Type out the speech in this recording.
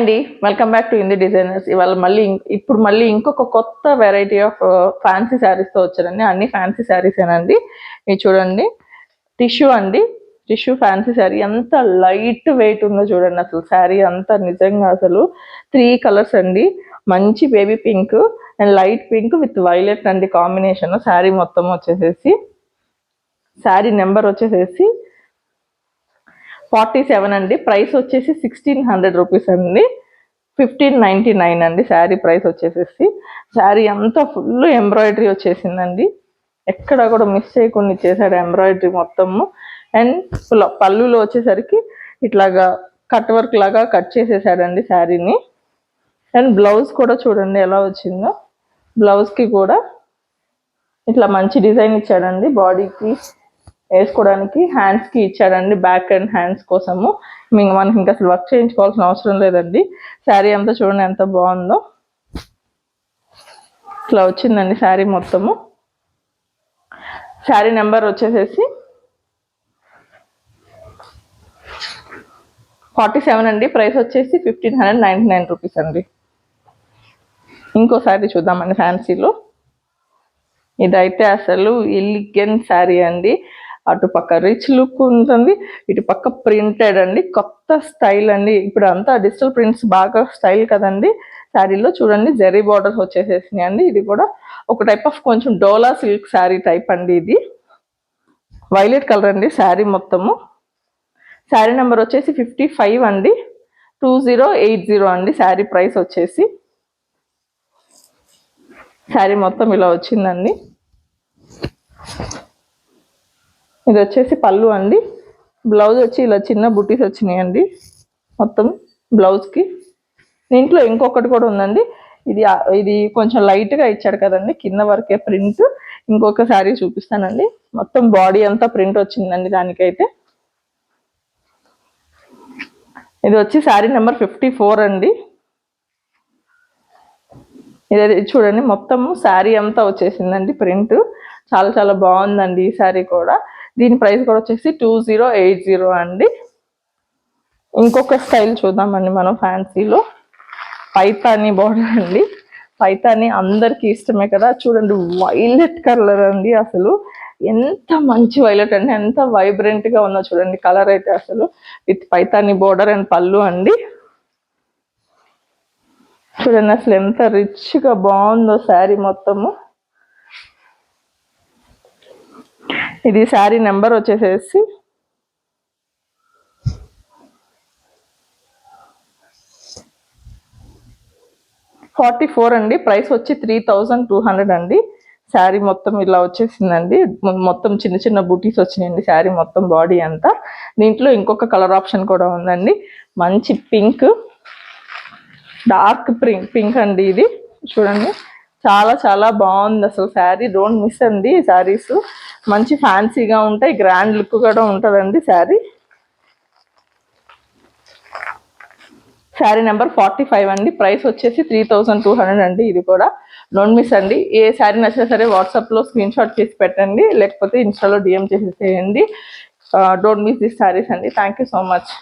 అండి, welcome back to ఇంది designers. ఇవాళ మళ్ళీ ఇంకొక కొత్త వెరైటీ ఆఫ్ ఫ్యాన్సీ శారీస్తో వచ్చారండి. అన్ని ఫ్యాన్సీ శారీసేనండి. ఇది చూడండి, టిష్యూ అండి. టిష్యూ ఫ్యాన్సీ శారీ ఎంత లైట్ వెయిట్ ఉందో చూడండి. అసలు శారీ అంతా నిజంగా అసలు 3 కలర్స్ అండి. మంచి baby pink and light pink with violet అండి కాంబినేషన్. శారీ మొత్తం వచ్చేసేసి శారీ నెంబర్ వచ్చేసేసి 47 అండి. ప్రైస్ వచ్చేసి 1600 రూపీస్ అండి. 1599 అండి శారీ ప్రైస్ వచ్చేసేసి. శారీ అంతా ఫుల్ ఎంబ్రాయిడరీ వచ్చేసిందండి. ఎక్కడ కూడా మిస్ చేయకుండా చేశాడు ఎంబ్రాయిడరీ మొత్తము. అండ్ పళ్ళులో వచ్చేసరికి ఇట్లాగా కట్ వర్క్ లాగా కట్ చేసేసాడండి శారీని. అండ్ బ్లౌజ్ కూడా చూడండి ఎలా వచ్చిందో. బ్లౌజ్కి కూడా ఇట్లా మంచి డిజైన్ ఇచ్చాడండి. బాడీకి వేసుకోవడానికి హ్యాండ్స్కి ఇచ్చాడండి, బ్యాక్ అండ్ హ్యాండ్స్ కోసము. మనకి ఇంకా అసలు వర్క్ చేయించుకోవాల్సిన అవసరం లేదండి. శారీ అంతా చూడండి ఎంత బాగుందో. ఇట్లా వచ్చిందండి శారీ మొత్తము. శారీ నెంబర్ వచ్చేసేసి 47 అండి. ప్రైస్ వచ్చేసి 1599 రూపీస్ అండి. ఇంకో శారీ చూద్దామండి ఫ్యాన్సీలో. ఇదైతే అసలు ఎలిగెంట్ శారీ అండి. అటుపక్క రిచ్ లుక్ ఉంటుంది, ఇటు పక్క ప్రింటెడ్ అండి. కొత్త స్టైల్ అండి. ఇప్పుడు అంతా డిజిటల్ ప్రింట్స్ బాగా స్టైల్ కదండి. శారీలో చూడండి జరీ బార్డర్స్ వచ్చేసేసినాయి అండి. ఇది కూడా ఒక టైప్ ఆఫ్ కొంచెం డోలా సిల్క్ శారీ టైప్ అండి. ఇది వైలెట్ కలర్ అండి శారీ మొత్తము. శారీ నెంబర్ వచ్చేసి 55 అండి. 2080 అండి శారీ ప్రైస్ వచ్చేసి. శారీ మొత్తం ఇలా వచ్చిందండి. ఇది వచ్చేసి పళ్ళు అండి. బ్లౌజ్ వచ్చి ఇలా చిన్న బుటీస్ వచ్చినాయండి మొత్తం బ్లౌజ్కి. దీంట్లో ఇంకొకటి కూడా ఉందండి. ఇది కొంచెం లైట్గా ఇచ్చాడు కదండి, కింద వరకే ప్రింట్. ఇంకొక శారీ చూపిస్తానండి. మొత్తం బాడీ అంతా ప్రింట్ వచ్చిందండి దానికైతే. ఇది వచ్చి శారీ నెంబర్ 54 అండి. ఇది చూడండి మొత్తము శారీ అంతా వచ్చేసిందండి ప్రింట్. చాలా చాలా బాగుందండి ఈ శారీ కూడా. దీని ప్రైస్ కూడా వచ్చేసి 2080 అండి. ఇంకొక స్టైల్ చూద్దామండి మనం ఫ్యాన్సీలో. పైతానీ బార్డర్ అండి. పైతానీ అందరికీ ఇష్టమే కదా. చూడండి వైలెట్ కలర్ అండి. అసలు ఎంత మంచి వైలెట్ అండి, ఎంత వైబ్రెంట్గా ఉందో చూడండి కలర్ అయితే అసలు. విత్ పైతానీ బార్డర్ అండ్ పళ్ళు అండి. చూడండి అసలు ఎంత రిచ్గా బాగుందో శారీ మొత్తము. ఇది శారీ నెంబర్ వచ్చేసేసి 44 అండి. ప్రైస్ వచ్చి 3200 అండి. శారీ మొత్తం ఇలా వచ్చేసిందండి. మొత్తం చిన్న చిన్న బూటీస్ వచ్చినాయండి శారీ మొత్తం బాడీ అంతా. దీంట్లో ఇంకొక కలర్ ఆప్షన్ కూడా ఉందండి. మంచి పింక్, డార్క్ పింక్ అండి. ఇది చూడండి చాలా చాలా బాగుంది అసలు శారీ. డోంట్ మిస్ అండి శారీస్. మంచి ఫ్యాన్సీగా ఉంటాయి, గ్రాండ్ లుక్ కూడా ఉంటుందండి శారీ. శారీ నెంబర్ 45 అండి. ప్రైస్ వచ్చేసి 3200 అండి. ఇది కూడా డోంట్ మిస్ అండి. ఏ శారీ నచ్చినా సరే వాట్సాప్లో స్క్రీన్ షాట్ చేసి పెట్టండి, లేకపోతే ఇన్స్టాలో DM చేసేసేయండి. డోంట్ మిస్ దిస్ శారీస్ అండి. Thank you so much.